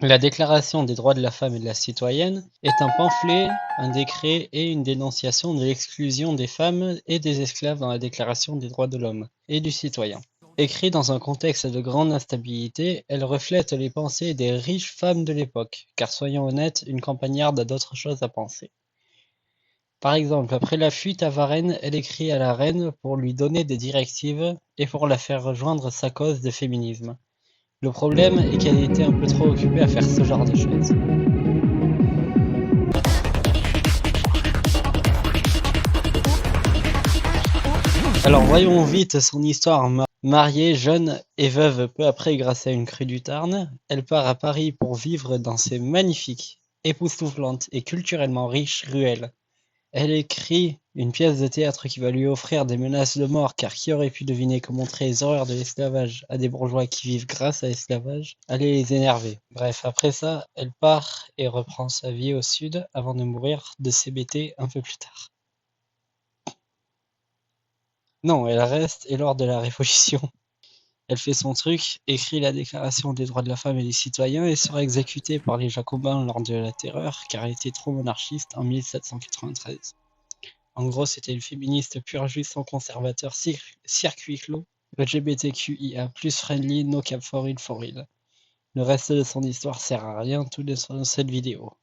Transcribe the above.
La Déclaration des droits de la femme et de la citoyenne est un pamphlet, un décret et une dénonciation de l'exclusion des femmes et des esclaves dans la Déclaration des droits de l'homme et du citoyen. Écrite dans un contexte de grande instabilité, elle reflète les pensées des riches femmes de l'époque, car soyons honnêtes, une campagnarde a d'autres choses à penser. Par exemple, après la fuite à Varennes, elle écrit à la reine pour lui donner des directives et pour la faire rejoindre sa cause de féminisme. Le problème est qu'elle était un peu trop occupée à faire ce genre de choses. Alors voyons vite son histoire. Mariée, jeune et veuve peu après grâce à une crue du Tarn, elle part à Paris pour vivre dans ces magnifiques, époustouflantes et culturellement riches ruelles. Elle écrit une pièce de théâtre qui va lui offrir des menaces de mort, car qui aurait pu deviner que montrer les horreurs de l'esclavage à des bourgeois qui vivent grâce à l'esclavage allait les énerver. Bref, après ça, elle part et reprend sa vie au sud avant de mourir de CBT un peu plus tard. Non, elle reste et lors de la Révolution, elle fait son truc, écrit la Déclaration des droits de la femme et des citoyens et sera exécutée par les Jacobins lors de la Terreur, car elle était trop monarchiste en 1793. En gros, c'était une féministe pur jus sans conservateur, circuit clos, LGBTQIA+, friendly, no cap for real for real. Le reste de son histoire sert à rien, tout est dans cette vidéo.